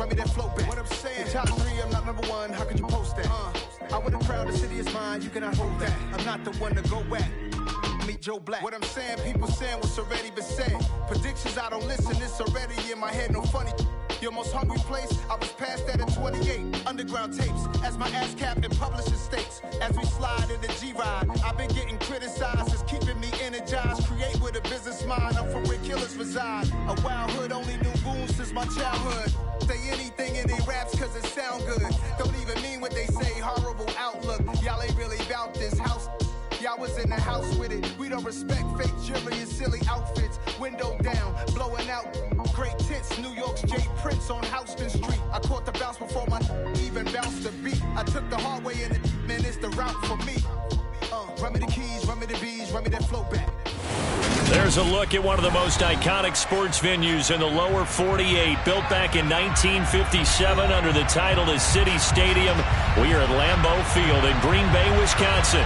run me that flow back. What I'm saying, top 3, I'm not number 1. How could you post that? I with a crowd, the city is mine. You cannot hold that. I'm not the one to go at. Meet Joe Black. What I'm saying, people saying what's already been said. Predictions, I don't listen. It's already in my head. No funny. Your most hungry place, I was past that at 28. Underground tapes, as my ass cap in publishing states. As we slide in the G-Ride, I've been getting criticized. It's keeping me energized. Create with a business mind. I'm from where killers reside. A wild hood, only knew goons since my childhood. Say anything in they raps cause it sound good. Don't even mean what they say, horrible outlook. Y'all ain't really about this house. Y'all was in the house with it. We don't respect fake jewelry and silly outfits. Window down, blowing out. Great tits, New York's J. Prince on Houston Street. I caught the bounce before my even bounced the beat. I took the hard way in it, man, it's the route for me. Run me the keys, run me the bees, run me that flow back. There's a look at one of the most iconic sports venues in the lower 48. Built back in 1957 under the title of City Stadium. We are at Lambeau Field in Green Bay, Wisconsin.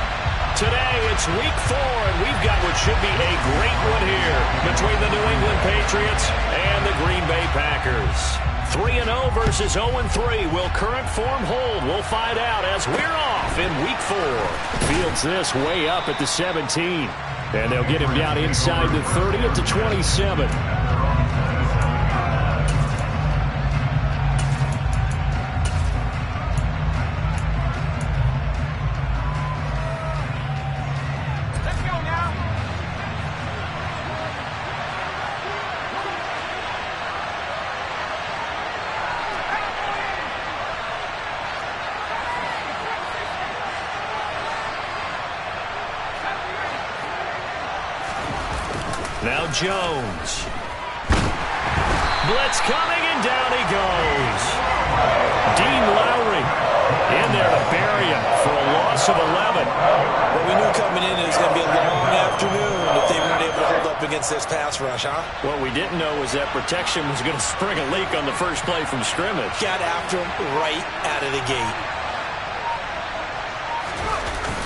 Today, it's week 4, and we've got what should be a great one here between the New England Patriots and the Green Bay Packers. 3-0 versus 0-3. Will current form hold? We'll find out as we're off in week 4. Fields this way up at the 17. And they'll get him down inside the 30 at the 27. Now Jones. Blitz coming, and down he goes. Dean Lowry in there to bury him for a loss of 11. Well, we knew coming in it was going to be a long afternoon if they weren't able to hold up against this pass rush, huh? What we didn't know was that protection was going to spring a leak on the first play from scrimmage. Got after him right out of the gate.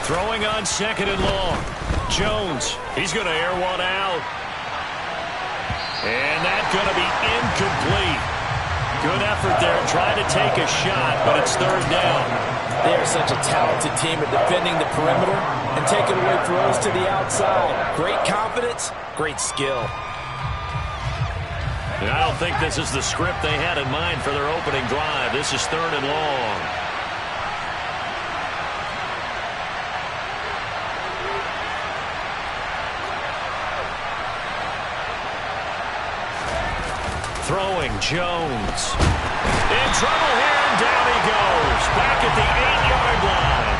Throwing on 2nd and long. Jones, he's going to air one out. And that's going to be incomplete. Good effort there, trying to take a shot, but it's 3rd down. They are such a talented team at defending the perimeter and taking away throws to the outside. Great confidence, great skill. And I don't think this is the script they had in mind for their opening drive. This is 3rd and long. Throwing, Jones. In trouble here, and down he goes. Back at the 8-yard line.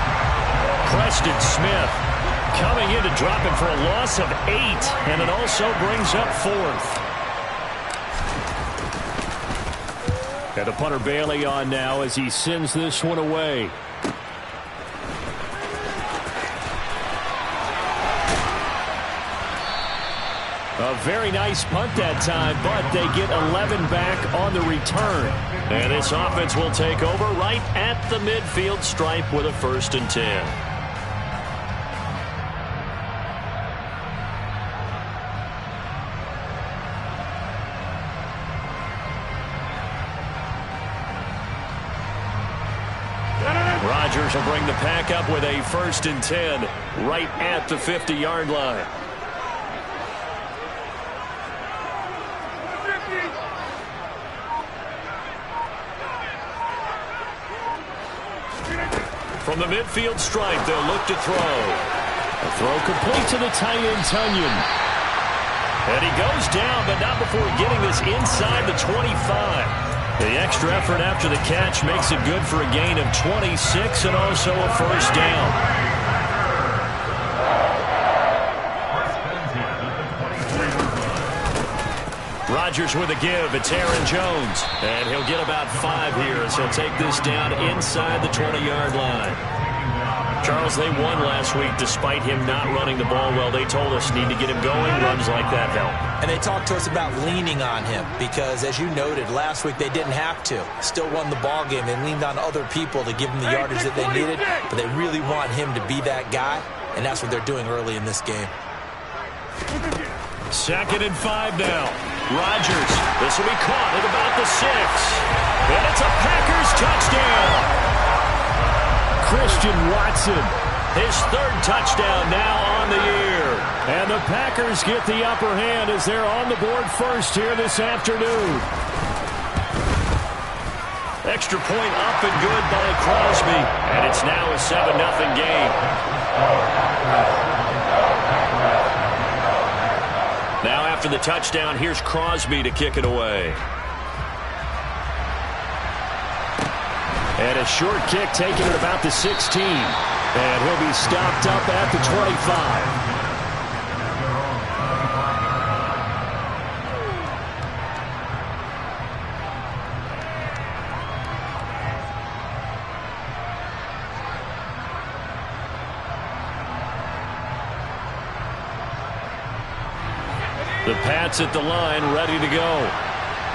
Preston Smith coming in to drop him for a loss of 8, and it also brings up 4th. And the punter Bailey on now as he sends this one away. A very nice punt that time, but they get 11 back on the return. And this offense will take over right at the midfield stripe with a 1st and 10. Rodgers will bring the pack up with a 1st and 10 right at the 50-yard line. From the midfield stripe, they'll look to throw. A throw complete to the tight end, Tunyon. And he goes down, but not before getting this inside the 25. The extra effort after the catch makes it good for a gain of 26 and also a 1st down. Rodgers with a give. It's Aaron Jones. And he'll get about 5 here as he'll take this down inside the 20-yard line. Charles, they won last week despite him not running the ball well. They told us need to get him going. Runs like that help. And they talked to us about leaning on him because, as you noted, last week they didn't have to. Still won the ball game. They leaned on other people to give them the yardage that they needed. But they really want him to be that guy, and that's what they're doing early in this game. 2nd and 5 now. Rodgers, this will be caught at about the 6. And It's a Packers touchdown. Christian Watson. His third touchdown now on the year. And the Packers get the upper hand as they're on the board first here this afternoon. Extra point up and good by Crosby. And it's now a 7-0 game. Now after the touchdown, here's Crosby to kick it away. And a short kick taken at about the 16. And he'll be stopped up at the 25. The Pats at the line, ready to go.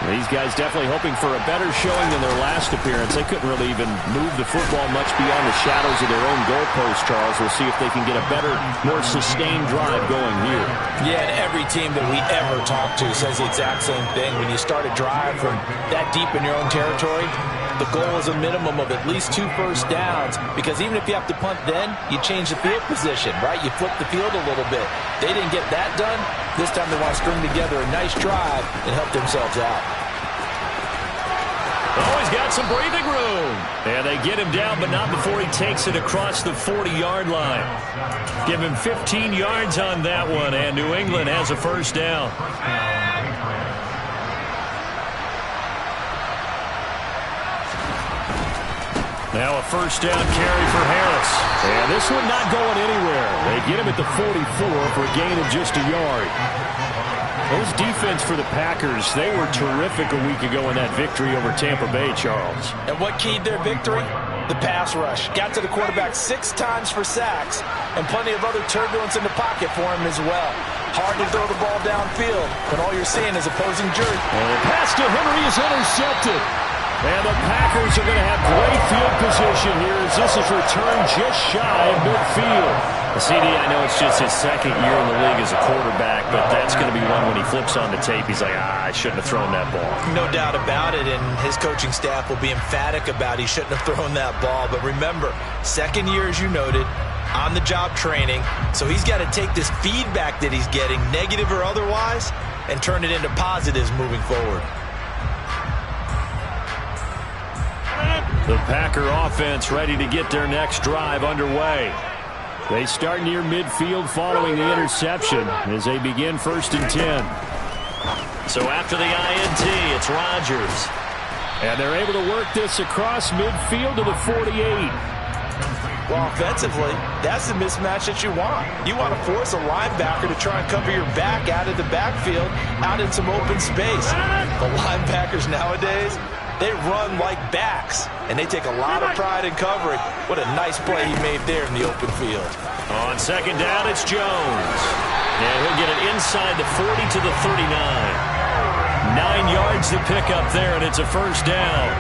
These guys definitely hoping for a better showing than their last appearance. They couldn't really even move the football much beyond the shadows of their own goalpost, Charles. We'll see if they can get a better, more sustained drive going here. Yeah, and every team that we ever talk to says the exact same thing. When you start a drive from that deep in your own territory, the goal is a minimum of at least 2 first downs, because even if you have to punt then, you change the field position, right? You flip the field a little bit. They didn't get that done. This time they want to string together a nice drive and help themselves out. Oh, he's got some breathing room. And they get him down, but not before he takes it across the 40-yard line. Give him 15 yards on that one, and New England has a first down. Now a first down carry for Harris. And this one not going anywhere. They get him at the 44 for a gain of just a yard. Those defense for the Packers, they were terrific a week ago in that victory over Tampa Bay, Charles. And what keyed their victory? The pass rush. Got to the quarterback 6 times for sacks, and plenty of other turbulence in the pocket for him as well. Hard to throw the ball downfield, but all you're seeing is opposing jury. And the pass to Henry is intercepted. And the Packers are going to have great field position here as this is returned just shy of midfield. CD, I know it's just his second year in the league as a quarterback, but that's going to be one when he flips on the tape. He's like, I shouldn't have thrown that ball. No doubt about it, and his coaching staff will be emphatic about he shouldn't have thrown that ball. But remember, second year, as you noted, on-the-job training, so he's got to take this feedback that he's getting, negative or otherwise, and turn it into positives moving forward. The Packer offense ready to get their next drive underway. They start near midfield following the interception as they begin 1st and 10. So after the INT, it's Rodgers. And they're able to work this across midfield to the 48. Well, offensively, that's the mismatch that you want. You want to force a linebacker to try and cover your back out of the backfield, out in some open space. The linebackers nowadays, they run like backs, and they take a lot of pride in covering. What a nice play he made there in the open field. On second down, it's Jones. And he'll get it inside the 40 to the 39. 9 yards to pick up there, and it's a first down.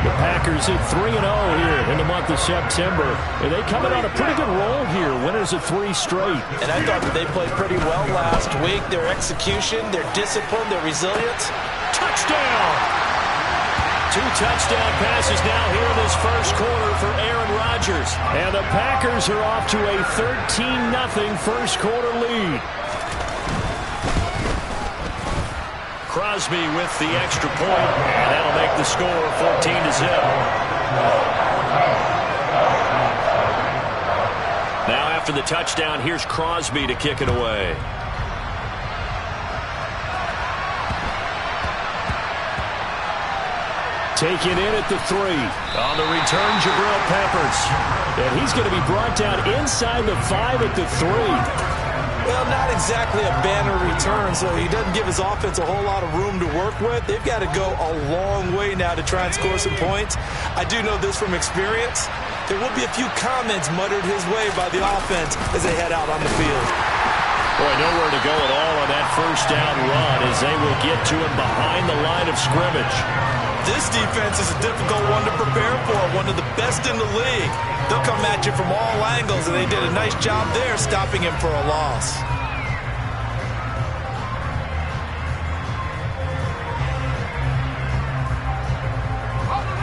The Packers hit 3-0 here in the month of September. And they come in on a pretty good roll here, winners of 3 straight. And I thought that they played pretty well last week. Their execution, their discipline, their resilience. Touchdown! 2 touchdown passes now here in this first quarter for Aaron Rodgers. And the Packers are off to a 13-0 first quarter lead. Crosby with the extra point, and that'll make the score 14-0. Now after the touchdown, here's Crosby to kick it away. Taken in at the 3. On the return, Jabril Peppers. And he's going to be brought down inside the 5 at the 3. Well, not exactly a banner return, so he doesn't give his offense a whole lot of room to work with. They've got to go a long way now to try and score some points. I do know this from experience. There will be a few comments muttered his way by the offense as they head out on the field. Boy, nowhere to go at all on that first down run as they will get to him behind the line of scrimmage. This defense is a difficult one to prepare for, one of the best in the league. They'll come at you from all angles, and they did a nice job there stopping him for a loss.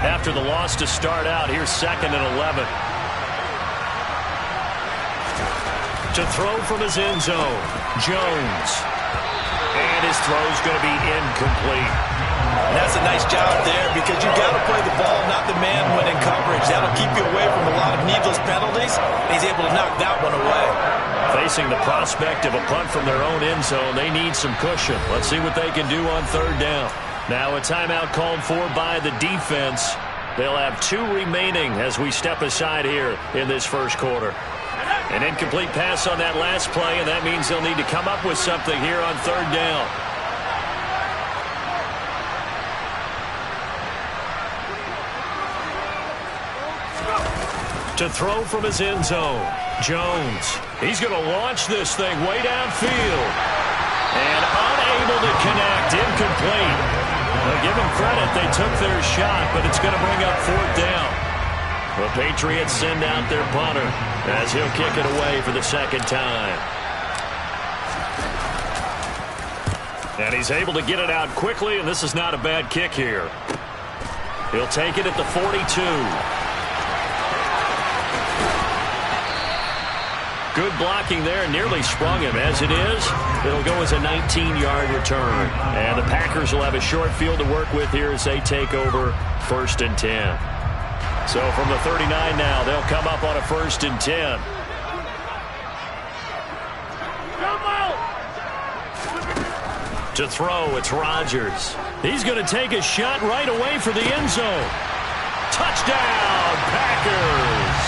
after the loss to start out. Here's 2nd and 11. To throw from his end zone, Jones. And his throw's going to be incomplete. And that's a nice job there because you've got to play the ball, not the man when in coverage. That'll keep you away from a lot of needless penalties. And he's able to knock that one away. Facing the prospect of a punt from their own end zone, they need some cushion. Let's see what they can do on 3rd down. Now a timeout called for by the defense. They'll have 2 remaining as we step aside here in this first quarter. An incomplete pass on that last play, and that means they'll need to come up with something here on 3rd down. To throw from his end zone, Jones. He's going to launch this thing way downfield. And unable to connect, incomplete. Well, give them credit, they took their shot, but it's going to bring up 4th down. The Patriots send out their punter as he'll kick it away for the 2nd time. And he's able to get it out quickly, and this is not a bad kick here. He'll take it at the 42. Good blocking there, nearly sprung him. As it is, it'll go as a 19-yard return. And the Packers will have a short field to work with here as they take over 1st and 10. So from the 39 now, they'll come up on a 1st and 10. To throw, it's Rodgers. He's going to take a shot right away for the end zone. Touchdown, Packers!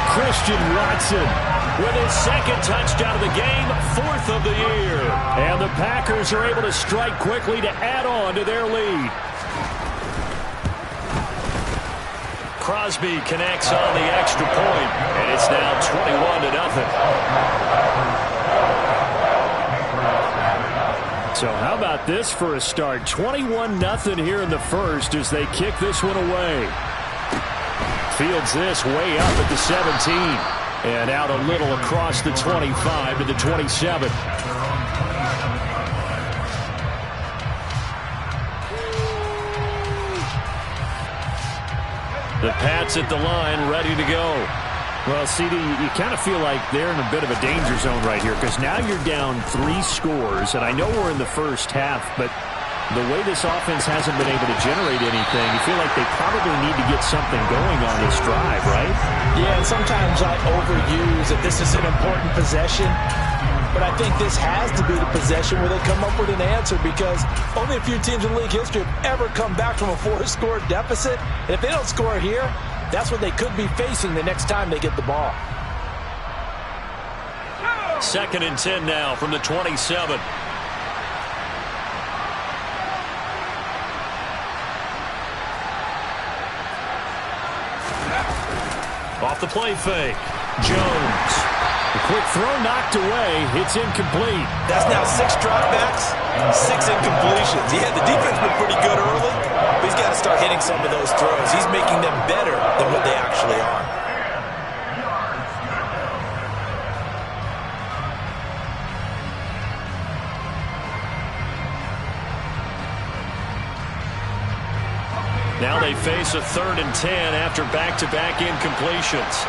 Christian Watson with his 2nd touchdown of the game, 4th of the year. And the Packers are able to strike quickly to add on to their lead. Crosby connects on the extra point, and it's now 21-0. So how about this for a start? 21-0 here in the first as they kick this one away. Fields this way up at the 17. And out a little across the 25 to the 27. The Pats at the line, ready to go. Well, CD, you kind of feel like they're in a bit of a danger zone right here because now you're down 3 scores, and I know we're in the first half, but the way this offense hasn't been able to generate anything, you feel like they probably need to get something going on this drive, right? Yeah, and sometimes I overuse that this is an important possession, but I think this has to be the possession where they come up with an answer because only a few teams in league history have ever come back from a 4-score deficit. And if they don't score here, that's what they could be facing the next time they get the ball. 2nd and 10 now from the 27. Off the play fake. Jones. A quick throw knocked away. It's incomplete. That's now 6 dropbacks, 6 incompletions. Yeah, the defense been pretty good early, but he's got to start hitting some of those throws. He's making them better than what they actually are. Now they face a 3rd and 10 after back-to-back incompletions.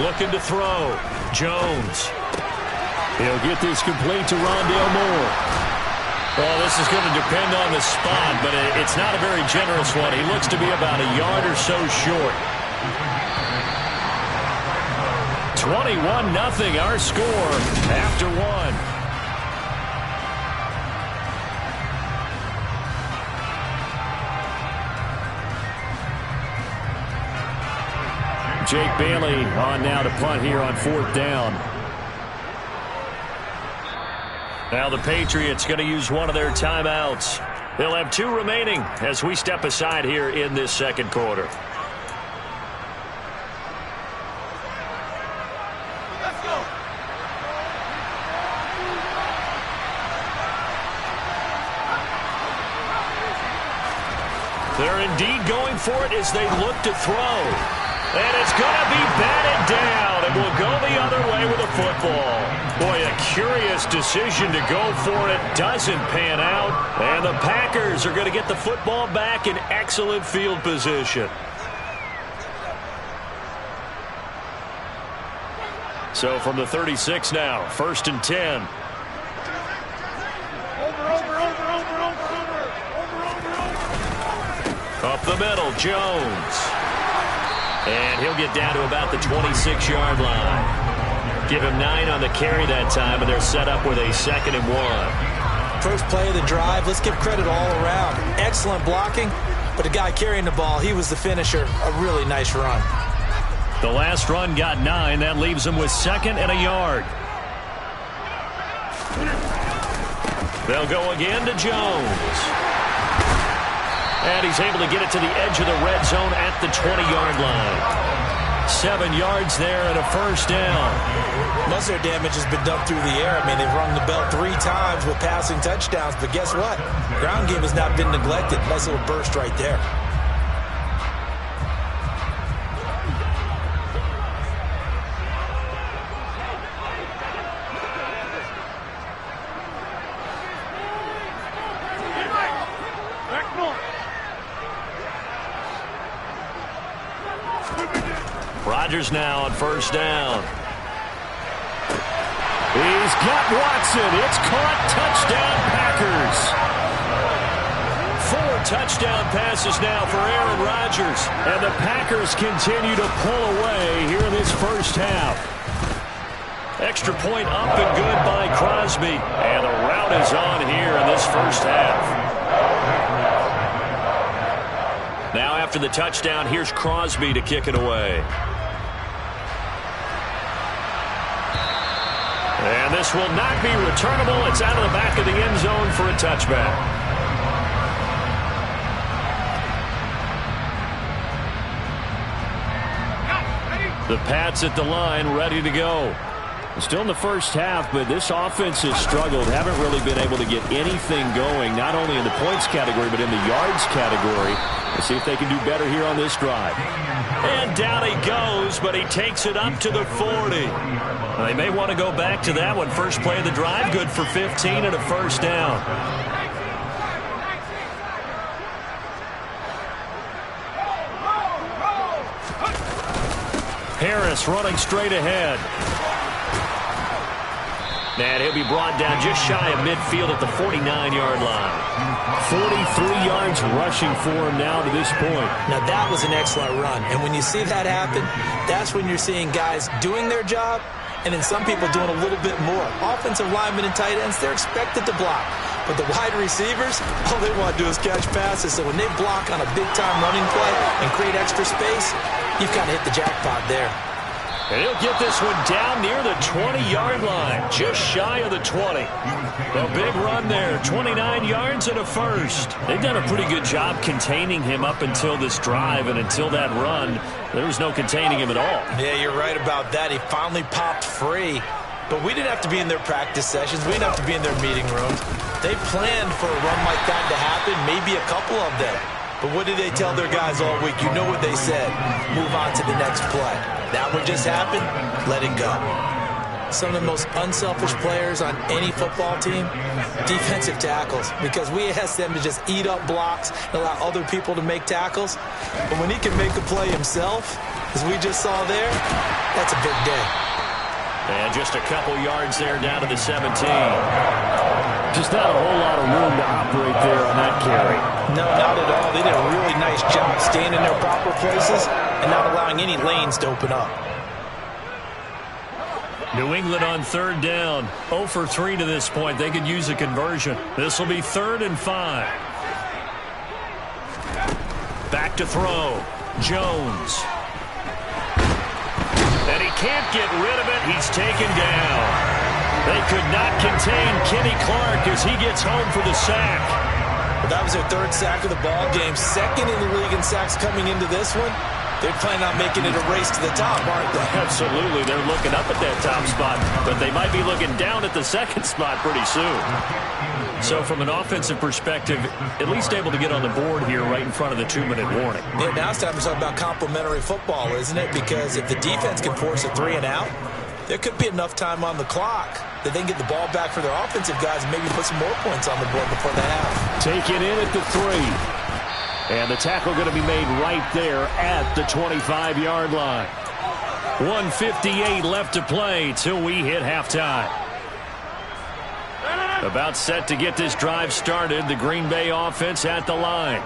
Looking to throw. Jones. He'll get this complete to Rondale Moore. Well, this is going to depend on the spot, but it's not a very generous one. He looks to be about a yard or so short. 21-0 our score after 1. Jake Bailey on now to punt here on 4th down. Now the Patriots going to use one of their timeouts. They'll have 2 remaining as we step aside here in this 2nd quarter. Let's go. They're indeed going for it as they look to throw. And it's going to be batted down, and we'll go the other way with a football. Boy, a curious decision to go for it. Doesn't pan out. And the Packers are going to get the football back in excellent field position. So from the 36 now, 1st and 10. Up the middle, Jones. And he'll get down to about the 26-yard line. Give him 9 on the carry that time, and they're set up with a 2nd and 1. First play of the drive, let's give credit all around. Excellent blocking, but the guy carrying the ball, he was the finisher. A really nice run. The last run got 9. That leaves him with 2nd and a yard. They'll go again to Jones. And he's able to get it to the edge of the red zone at the 20-yard line. 7 yards there and a 1st down. Most of their damage has been done through the air. I mean, they've rung the bell 3 times with passing touchdowns, but guess what? Ground game has not been neglected. Nice little burst right there. Rodgers now on 1st down. He's got Watson. It's caught. Touchdown, Packers. 4 touchdown passes now for Aaron Rodgers. And the Packers continue to pull away here in this first half. Extra point up and good by Crosby. And the rout is on here in this first half. Now after the touchdown, here's Crosby to kick it away. And this will not be returnable. It's out of the back of the end zone for a touchback. The Pats at the line, ready to go. Still in the first half, but this offense has struggled. Haven't really been able to get anything going, not only in the points category, but in the yards category. Let's see if they can do better here on this drive. And down he goes, but he takes it up to the 40. Well, they may want to go back to that one. First play of the drive, good for 15 and a 1st down. Harris running straight ahead. And he'll be brought down just shy of midfield at the 49-yard line. 43 yards rushing for him now to this point. Now that was an excellent run. And when you see that happen, that's when you're seeing guys doing their job and then some people doing a little bit more. Offensive linemen and tight ends, they're expected to block. But the wide receivers, all they want to do is catch passes. So when they block on a big-time running play and create extra space, you've kind of hit the jackpot there. And he'll get this one down near the 20-yard line, just shy of the 20. A big run there, 29 yards and a 1st. They've done a pretty good job containing him up until this drive, and until that run, there was no containing him at all. Yeah, you're right about that. He finally popped free. But we didn't have to be in their practice sessions. We didn't have to be in their meeting rooms. They planned for a run like that to happen, maybe a couple of them. But what did they tell their guys all week? You know what they said. Move on to the next play. That one just happened. Let it go. Some of the most unselfish players on any football team, defensive tackles, because we ask them to just eat up blocks and allow other people to make tackles. But when he can make a play himself, as we just saw there, that's a big day. And just a couple yards there down to the 17. Just not a whole lot of room to operate there on that carry. No, not at all. They did a really nice job staying in their proper places and not allowing any lanes to open up. New England on 3rd down. 0 for 3 to this point. They could use a conversion. This will be 3rd and 5. Back to throw. Jones. And he can't get rid of it. He's taken down. They could not contain Kenny Clark as he gets home for the sack. Well, that was their 3rd sack of the ball game. 2nd in the league in sacks coming into this one. They're planning on making it a race to the top, aren't they? Absolutely. They're looking up at that top spot, but they might be looking down at the 2nd spot pretty soon. So from an offensive perspective, at least able to get on the board here right in front of the 2-minute warning. Yeah, now it's time to talk about complementary football, isn't it? Because if the defense can force a 3 and out, there could be enough time on the clock that they can get the ball back for their offensive guys and maybe put some more points on the board before the half. Take it in at the 3. And the tackle going to be made right there at the 25-yard line. 1:58 left to play till we hit halftime. About set to get this drive started. The Green Bay offense at the line.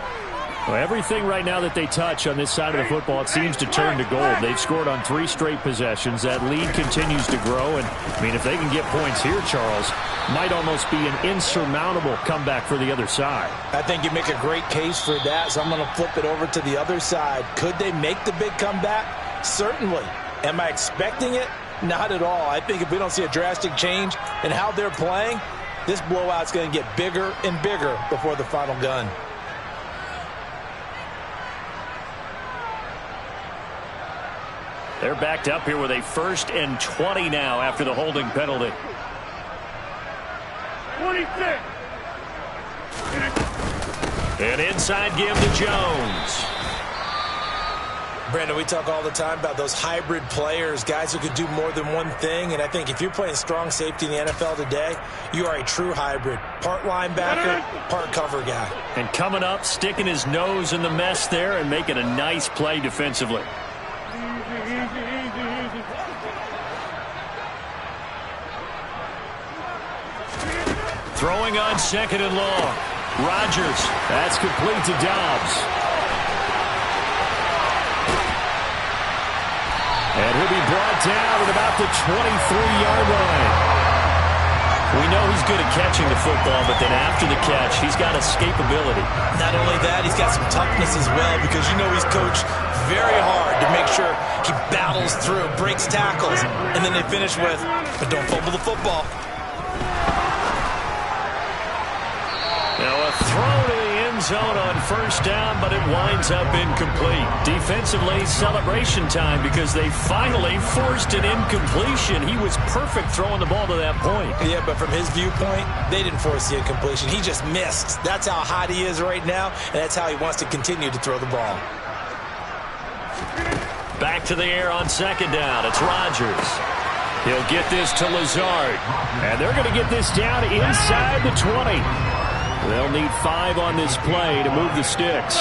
Well, everything right now that they touch on this side of the football, it seems to turn to gold. They've scored on 3 straight possessions. That lead continues to grow. And, I mean, if they can get points here, Charles, might almost be an insurmountable comeback for the other side. I think you make a great case for that, so I'm going to flip it over to the other side. Could they make the big comeback? Certainly. Am I expecting it? Not at all. I think if we don't see a drastic change in how they're playing, this blowout's going to get bigger and bigger before the final gun. They're backed up here with a 1st and 20 now after the holding penalty. 26. An inside give to Jones. Brandon, we talk all the time about those hybrid players, guys who could do more than one thing. And I think if you're playing strong safety in the NFL today, you are a true hybrid. Part linebacker, part cover guy. And coming up, sticking his nose in the mess there and making a nice play defensively. Throwing on 2nd and long. Rodgers. That's complete to Dobbs. And he'll be brought down at about the 23-yard line. We know he's good at catching the football, but then after the catch, he's got escapability. Not only that, he's got some toughness as well, because you know he's coached very hard to make sure he battles through, breaks tackles, and then they finish with, but don't fumble the football. Now a throw to the end zone on 1st down, but it winds up incomplete. Defensively, celebration time because they finally forced an incompletion. He was perfect throwing the ball to that point. Yeah, but from his viewpoint, they didn't force the incompletion. He just missed. That's how hot he is right now, and that's how he wants to continue to throw the ball. Back to the air on 2nd down. It's Rodgers. He'll get this to Lazard. And they're going to get this down inside the 20. They'll need 5 on this play to move the sticks.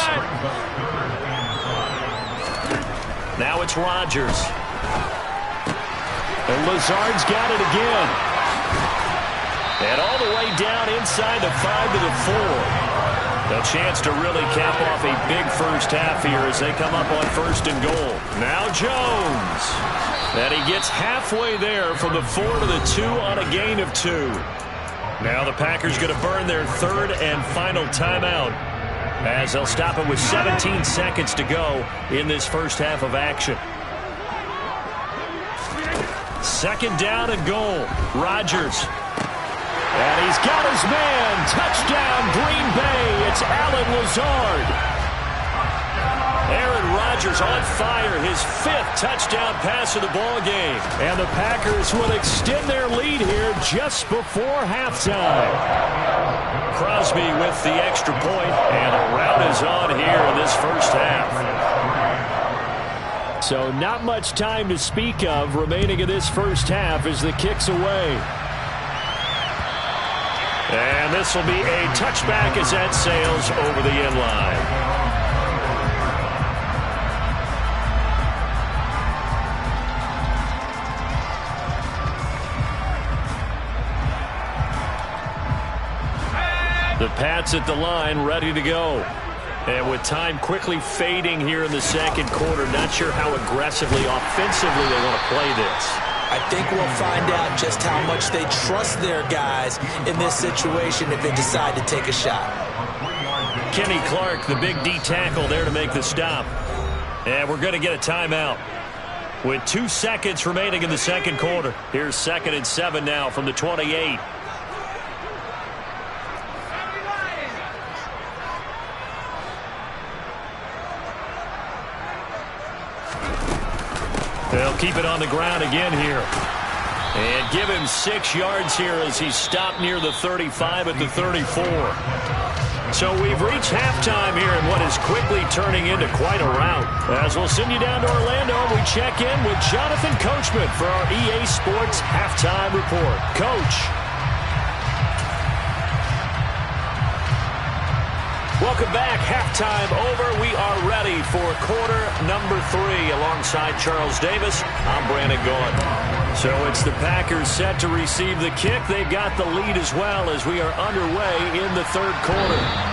Now it's Rodgers. And Lazard's got it again. And all the way down inside the 5 to the 4. A chance to really cap off a big first half here as they come up on 1st and goal. Now Jones. And he gets halfway there from the 4 to the 2 on a gain of 2. Now the Packers going to burn their 3rd and final timeout as they'll stop it with 17 seconds to go in this first half of action. 2nd down and goal. Rodgers. And he's got his man. Touchdown, Green Bay. It's Allen Lazard. Aaron Rodgers on fire. His 5th touchdown pass of the ball game. And the Packers will extend their lead here just before halftime. Crosby with the extra point, and a rout is on here in this first half. So not much time to speak of remaining in this first half as the kick's away. And this will be a touchback as that sails over the end line. The Pats at the line, ready to go. And with time quickly fading here in the 2nd quarter, not sure how aggressively, offensively they want to play this. I think we'll find out just how much they trust their guys in this situation if they decide to take a shot. Kenny Clark, the big D tackle, there to make the stop. And we're going to get a timeout. With 2 seconds remaining in the 2nd quarter. Here's 2nd and 7 now from the 28. They'll keep it on the ground again here. And give him 6 yards here as he stopped near the 35 at the 34. So we've reached halftime here in what is quickly turning into quite a rout. As we'll send you down to Orlando, we check in with Jonathan Coachman for our EA Sports Halftime Report. Coach. Welcome back. Halftime over. We are ready for quarter number 3 alongside Charles Davis. I'm Brandon Gaudin. So it's the Packers set to receive the kick. They've got the lead as well as we are underway in the third quarter.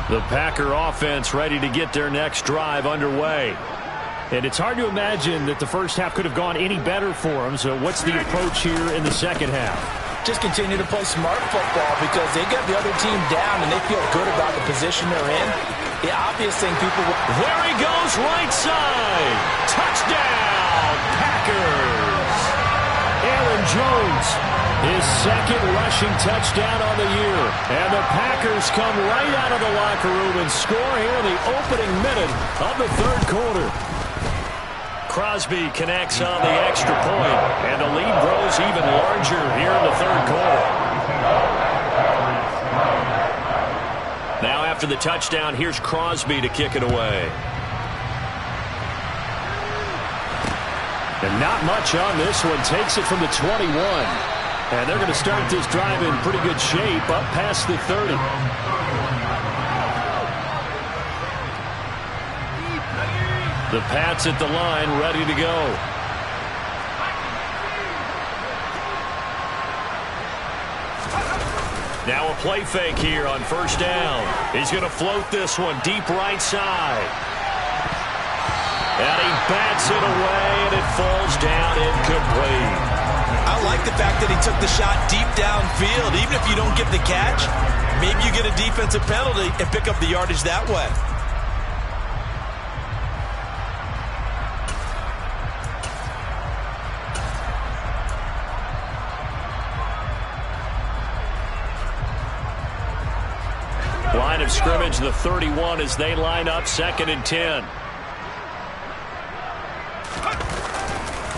The Packer offense ready to get their next drive underway. And it's hard to imagine that the first half could have gone any better for them. So what's the approach here in the second half? Just continue to play smart football because they got the other team down and they feel good about the position they're in. The obvious thing people... There he goes, right side. Touchdown, Packers. Aaron Jones, his second rushing touchdown on the year. And the Packers come right out of the locker room and score here in the opening minute of the third quarter. Crosby connects on the extra point, and the lead grows even larger here in the third quarter. Now after the touchdown, here's Crosby to kick it away. And not much on this one. Takes it from the 21. And they're going to start this drive in pretty good shape up past the 30. The Pats at the line, ready to go. Now a play fake here on first down. He's going to float this one deep right side. And he bats it away, and it falls down incomplete. I like the fact that he took the shot deep downfield. Even if you don't get the catch, maybe you get a defensive penalty and pick up the yardage that way. Line of scrimmage, the 31 as they line up 2nd and 10.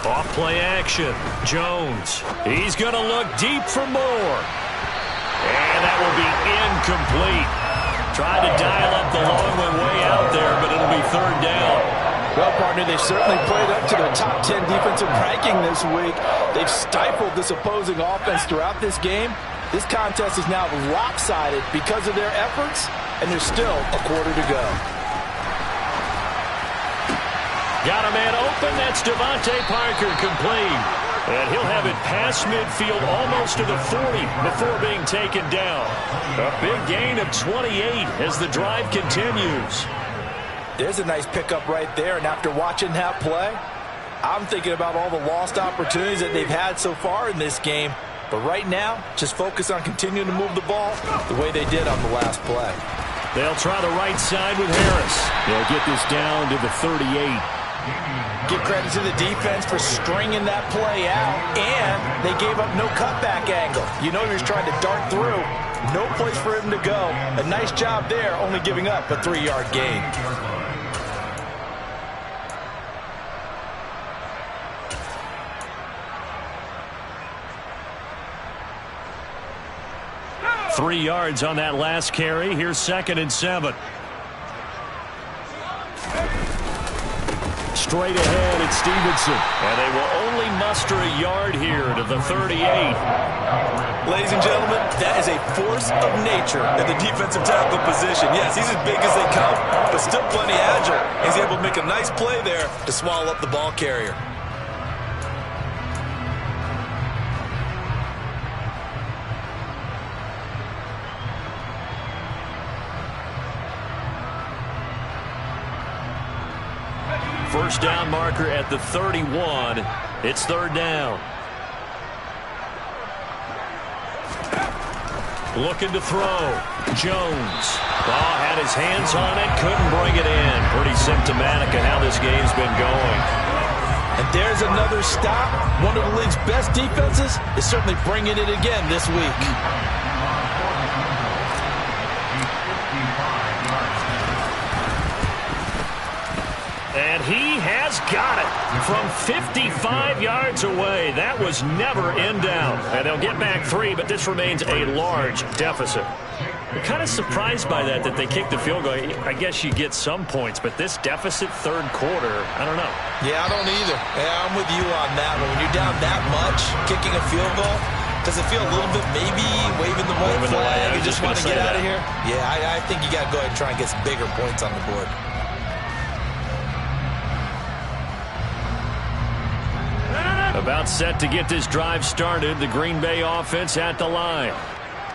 Off play action. Jones. He's going to look deep for more. And that will be incomplete. Tried to dial up the long one way out there, but it'll be third down. Well, partner, they've certainly played up to their top 10 defensive ranking this week. They've stifled this opposing offense throughout this game. This contest is now lopsided because of their efforts, and there's still a quarter to go. Got a man open. That's Devontae Parker, complete. And he'll have it past midfield almost to the 40 before being taken down. A big gain of 28 as the drive continues. There's a nice pickup right there, and after watching that play, I'm thinking about all the lost opportunities that they've had so far in this game. But right now, just focus on continuing to move the ball the way they did on the last play. They'll try the right side with Harris. They'll get this down to the 38. Give credit to the defense for stringing that play out, and they gave up no cutback angle. You know he was trying to dart through. No place for him to go. A nice job there, only giving up a 3-yard gain. Three yards on that last carry. Here's 2nd and 7. Straight ahead, it's Stevenson. And they will only muster a yard here to the 38. Ladies and gentlemen, that is a force of nature in the defensive tackle position. Yes, he's as big as they come, but still plenty agile. He's able to make a nice play there to swallow up the ball carrier. First down marker at the 31. It's third down. Looking to throw. Jones. Oh, had his hands on it. Couldn't bring it in. Pretty symptomatic of how this game's been going. And there's another stop. One of the league's best defenses is certainly bringing it again this week. And he has got it from 55 yards away. That was never in down. And they'll get back 3, but this remains a large deficit. I'm kind of surprised by that they kicked the field goal. I guess you get some points, but this deficit third quarter, I don't know. Yeah, I don't either. Yeah, I'm with you on that one. When you're down that much, kicking a field goal, does it feel a little bit maybe waving the white flag? You just want to get out of here? Yeah, I think you got to go ahead and try and get some bigger points on the board. About set to get this drive started. The Green Bay offense at the line.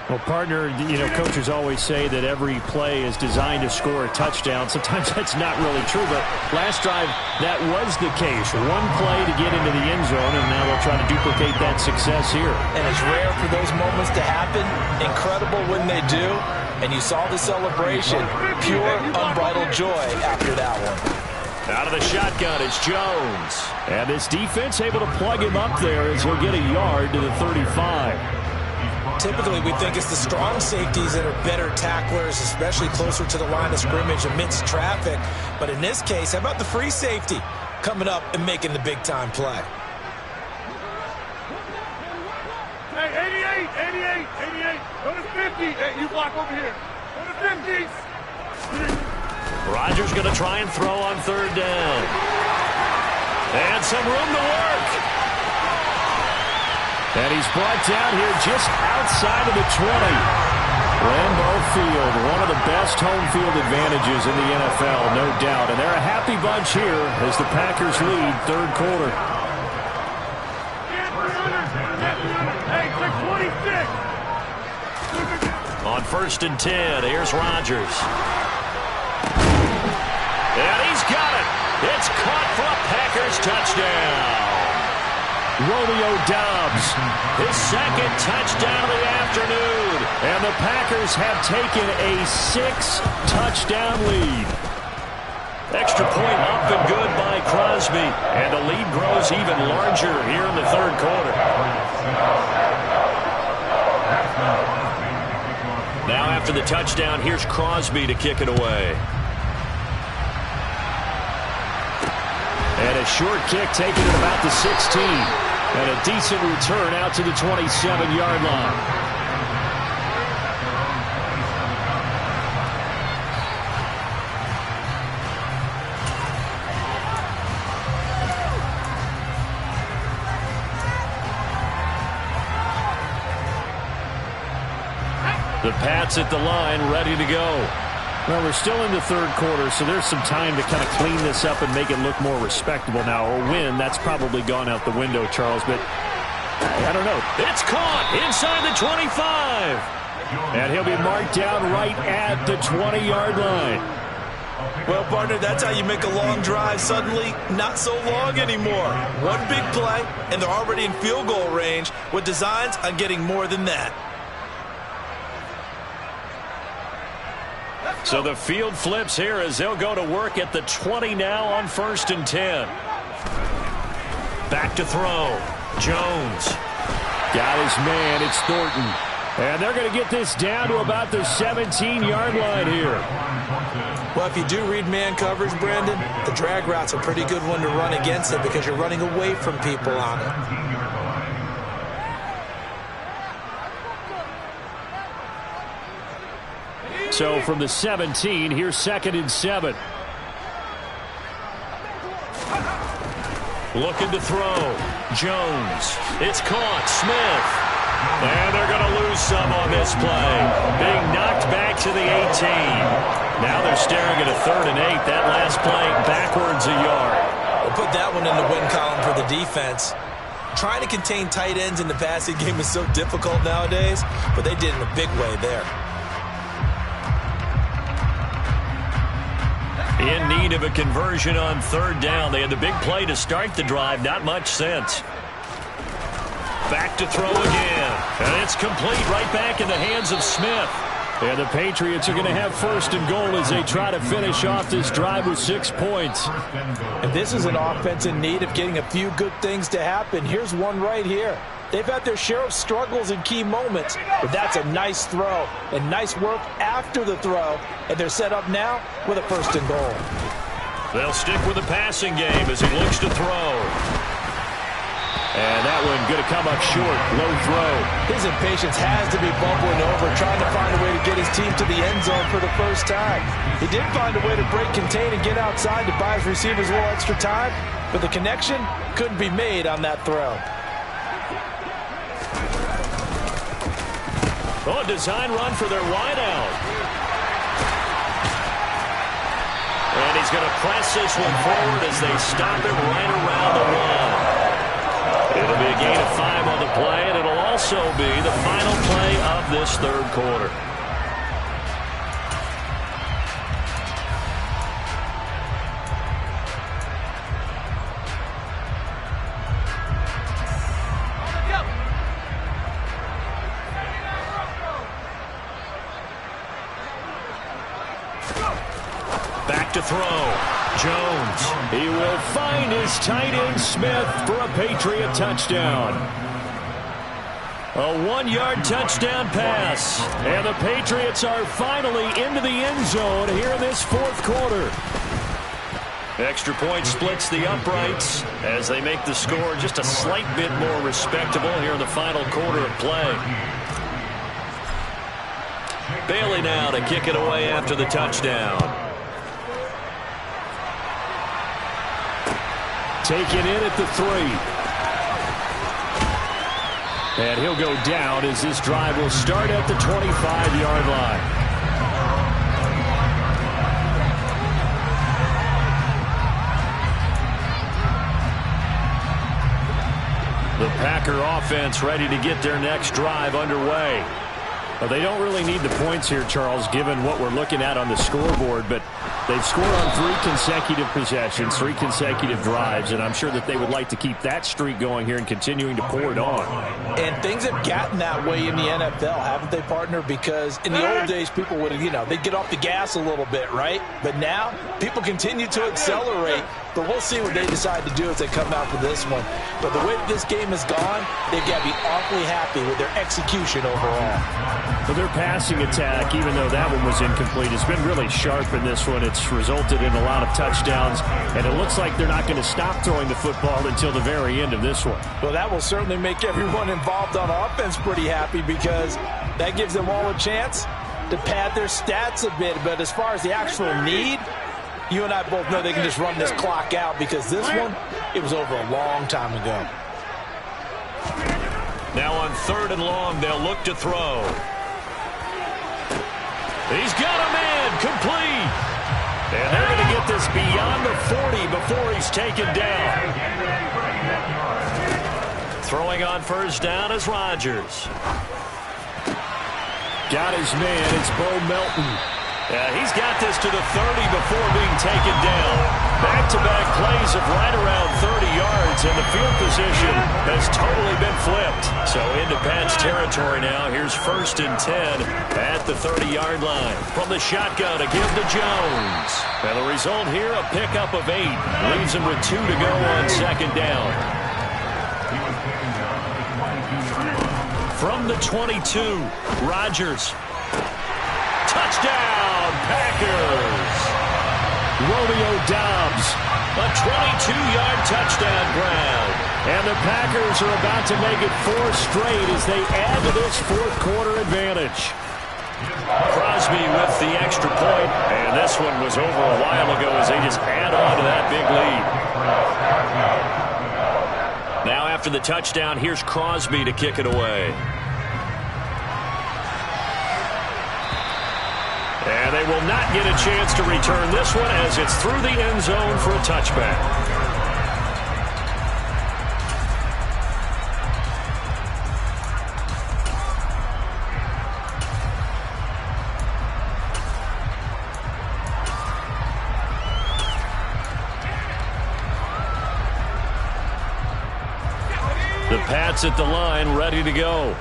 Well, partner, coaches always say that every play is designed to score a touchdown. Sometimes that's not really true, but last drive, that was the case. One play to get into the end zone, and now they'll try to duplicate that success here. And it's rare for those moments to happen. Incredible when they do. And you saw the celebration. Pure, unbridled joy after that one. Out of the shotgun, it's Jones. And this defense able to plug him up there as he'll get a yard to the 35. Typically, we think it's the strong safeties that are better tacklers, especially closer to the line of scrimmage amidst traffic. But in this case, how about the free safety coming up and making the big-time play? Hey, 88. Go to 50. Hey, you block over here. Go to 50. Rodgers going to try and throw on third down. And some room to work. And he's brought down here just outside of the 20. Lambeau Field, one of the best home field advantages in the NFL, no doubt. And they're a happy bunch here as the Packers lead third quarter. Hey, 26. On 1st and 10, here's Rodgers. And he's got it. It's caught for a Packers touchdown. Romeo Doubs, his second touchdown of the afternoon. And the Packers have taken a 6-touchdown lead. Extra point up and good by Crosby. And the lead grows even larger here in the third quarter. Now after the touchdown, here's Crosby to kick it away. And a short kick taken at about the 16. And a decent return out to the 27-yard line. The Pats at the line, ready to go. Well, we're still in the third quarter, so there's some time to kind of clean this up and make it look more respectable now. Or win, that's probably gone out the window, Charles, but I don't know. It's caught inside the 25. And he'll be marked down right at the 20-yard line. Well, partner, that's how you make a long drive suddenly not so long anymore. One big play, and they're already in field goal range with designs on getting more than that. So the field flips here as they'll go to work at the 20 now on 1st and 10. Back to throw. Jones. Got his man. It's Thornton. And they're going to get this down to about the 17-yard line here. Well, if you do read man coverage, Brandon, the drag route's a pretty good one to run against it because you're running away from people on it. So from the 17, here's 2nd and 7. Looking to throw. Jones. It's caught. Smith. And they're going to lose some on this play. Being knocked back to the 18. Now they're staring at a 3rd and 8. That last play backwards a yard. We'll put that one in the win column for the defense. Trying to contain tight ends in the passing game is so difficult nowadays, but they did in a big way there. In need of a conversion on 3rd down. They had the big play to start the drive. Not much sense. Back to throw again. And it's complete right back in the hands of Smith. And the Patriots are going to have first and goal as they try to finish off this drive with 6 points. And this is an offense in need of getting a few good things to happen. Here's one right here. They've had their share of struggles in key moments, but that's a nice throw and nice work after the throw. And they're set up now with a first and goal. They'll stick with the passing game as he looks to throw. And that one going to come up short. Low throw. His impatience has to be bubbling over, trying to find a way to get his team to the end zone for the first time. He did find a way to break, contain, and get outside to buy his receivers a little extra time, but the connection couldn't be made on that throw. Oh, a design run for their wideout. And he's going to press this one forward as they stop it right around the one. It'll be a gain of 5 on the play, and it'll also be the final play of this third quarter. Back to throw. Jones. He will find his tight end Smith for a Patriot touchdown. A 1-yard touchdown pass. And the Patriots are finally into the end zone here in this fourth quarter. Extra point splits the uprights as they make the score just a slight bit more respectable here in the final quarter of play. Bailey now to kick it away after the touchdown. Taken in at the 3. And he'll go down as this drive will start at the 25-yard line. The Packer offense ready to get their next drive underway. Well, they don't really need the points here, Charles, given what we're looking at on the scoreboard, but they've scored on 3 consecutive possessions, 3 consecutive drives, and I'm sure that they would like to keep that streak going here and continuing to pour it on. And things have gotten that way in the NFL, haven't they, partner? Because in the old days, people would, they'd get off the gas a little bit, right? But now, people continue to accelerate, but we'll see what they decide to do as they come out for this one. But the way that this game has gone, they've got to be awfully happy with their execution overall. But their passing attack, even though that one was incomplete, has been really sharp in this one. It's resulted in a lot of touchdowns, and it looks like they're not going to stop throwing the football until the very end of this one. Well, that will certainly make everyone involved on offense pretty happy because that gives them all a chance to pad their stats a bit. But as far as the actual need, you and I both know they can just run this clock out because this one, it was over a long time ago. Now on 3rd and long, they'll look to throw. He's got a man, complete. And they're going to get this beyond the 40 before he's taken down. Throwing on first down is Rodgers. Got his man, it's Bo Melton. Yeah, he's got this to the 30 before being taken down. Back-to-back plays of right around 30 yards, and the field position has totally been flipped. So into Pat's territory now. Here's 1st and 10 at the 30-yard line. From the shotgun to give to Jones. And the result here, a pickup of 8. Leaves him with 2 to go on 2nd down. From the 22, Rodgers. Touchdown, Packers! Romeo Doubs. A 22-yard touchdown grab. And the Packers are about to make it 4 straight as they add to this fourth quarter advantage. Crosby with the extra point, and this one was over a while ago as they just add on to that big lead. Now after the touchdown, here's Crosby to kick it away. And they will not get a chance to return this one as it's through the end zone for a touchback. The pass Pats at the line, ready to go.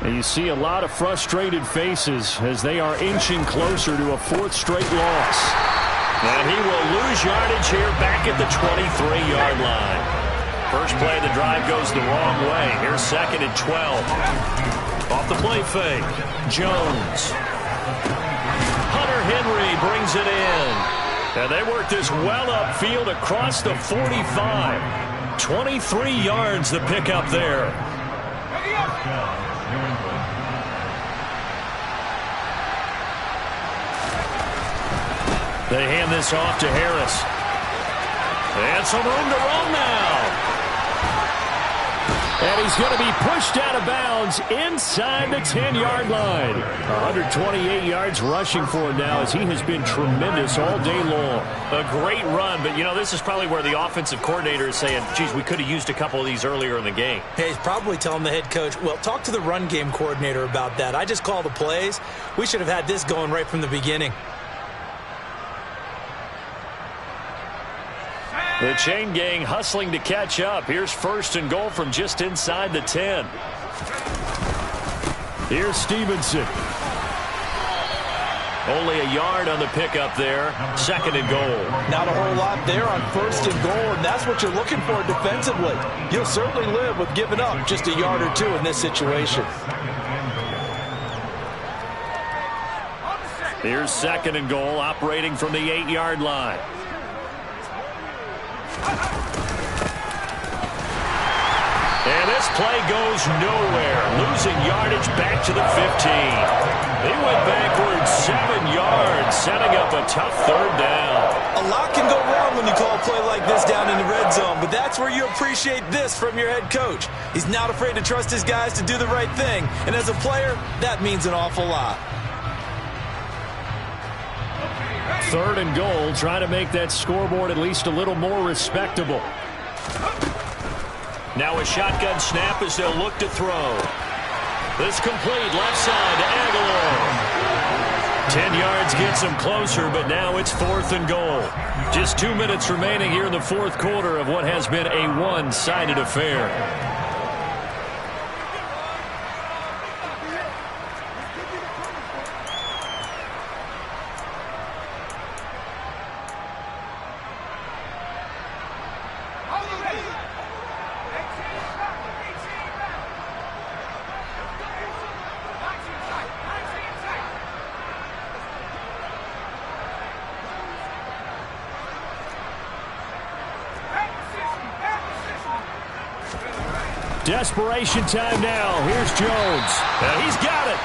And you see a lot of frustrated faces as they are inching closer to a fourth straight loss. And he will lose yardage here back at the 23-yard line. First play of the drive goes the wrong way. Here's 2nd and 12. Off the play fake. Jones. Hunter Henry brings it in. And they work this well upfield across the 45. 23 yards the pickup there. They hand this off to Harris. And some room to run now. And he's going to be pushed out of bounds inside the 10-yard line. 128 yards rushing for him now as he has been tremendous all day long. A great run, but, you know, this is probably where the offensive coordinator is saying, geez, we could have used a couple of these earlier in the game. Hey, he's probably telling the head coach, well, talk to the run game coordinator about that. I just call the plays. We should have had this going right from the beginning. The chain gang hustling to catch up. Here's 1st and goal from just inside the 10. Here's Stevenson. Only a yard on the pickup there. 2nd and goal. Not a whole lot there on 1st and goal, and that's what you're looking for defensively. You'll certainly live with giving up just a yard or two in this situation. Here's 2nd and goal, operating from the 8-yard line. And this play goes nowhere. Losing yardage back to the 15. He went backwards 7 yards, setting up a tough 3rd down. A lot can go wrong when you call a play like this down in the red zone, but that's where you appreciate this from your head coach. He's not afraid to trust his guys to do the right thing, and as a player, that means an awful lot. 3rd and goal, trying to make that scoreboard at least a little more respectable. Now a shotgun snap as they'll look to throw. This complete left side to Aguilar. 10 yards gets him closer, but now it's 4th and goal. Just 2 minutes remaining here in the 4th quarter of what has been a one-sided affair. Desperation time now. Here's Jones. And he's got it.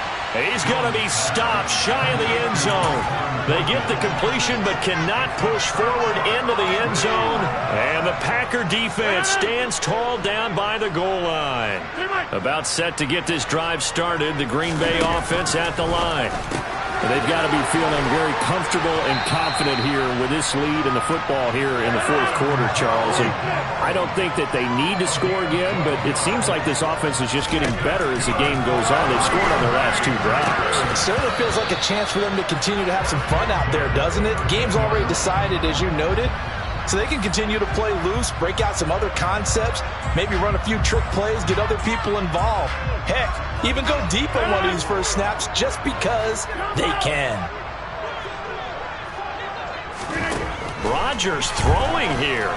He's going to be stopped shy of the end zone. They get the completion but cannot push forward into the end zone. And the Packer defense stands tall down by the goal line. About set to get this drive started. The Green Bay offense at the line. They've got to be feeling very comfortable and confident here with this lead in the football here in the 4th quarter, Charles. And I don't think that they need to score again, but it seems like this offense is just getting better as the game goes on. They've scored on their last 2 drives. It certainly feels like a chance for them to continue to have some fun out there, doesn't it? Game's already decided, as you noted. So they can continue to play loose, break out some other concepts, maybe run a few trick plays, get other people involved. Heck, even go deep on one of these first snaps just because they can. Rodgers throwing here.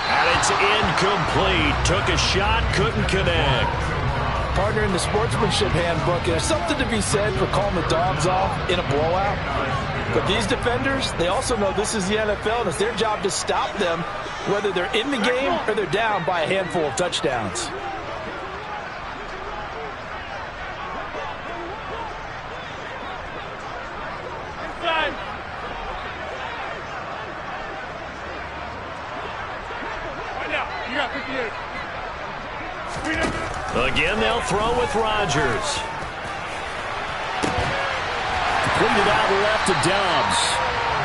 And it's incomplete. Took a shot, couldn't connect. Partner, in the sportsmanship handbook, there's something to be said for calling the dogs off in a blowout. But these defenders, they also know this is the NFL, and it's their job to stop them, whether they're in the game or they're down by a handful of touchdowns. Again, they'll throw with Rodgers. Completed out left to Dobbs.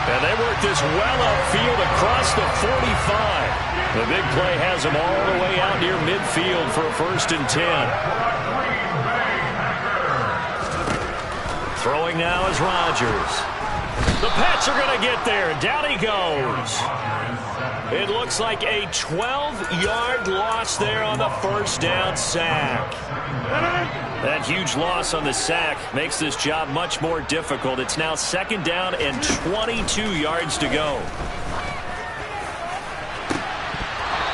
And they work this well upfield across the 45. The big play has them all the way out near midfield for a 1st and 10. Throwing now is Rodgers. The Pats are going to get there. Down he goes. It looks like a 12-yard loss there on the first down sack. That huge loss on the sack makes this job much more difficult. It's now 2nd down and 22 yards to go.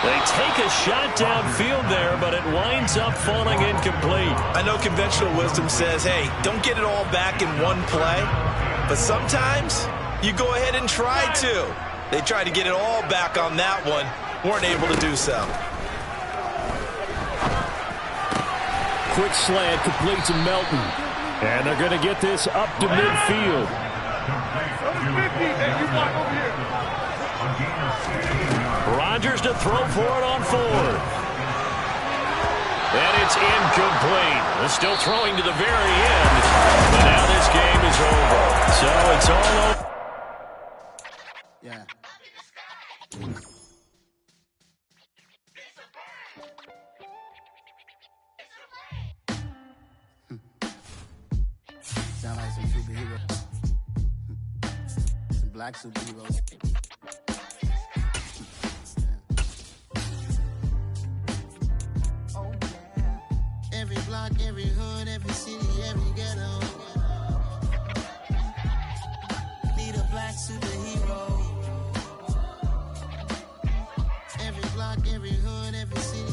They take a shot downfield there, but it winds up falling incomplete. I know conventional wisdom says, hey, don't get it all back in one play. But sometimes you go ahead and try to. They tried to get it all back on that one. Weren't able to do so. Quick slant complete to Melton. And they're going to get this up to midfield. Rodgers to throw for it on 4th. And it's incomplete. They're still throwing to the very end. But now this game is over. So it's all over. Yeah. Sound like some superheroes. Some black superheroes. Oh, yeah. Every block, every hood, every city, every ghetto.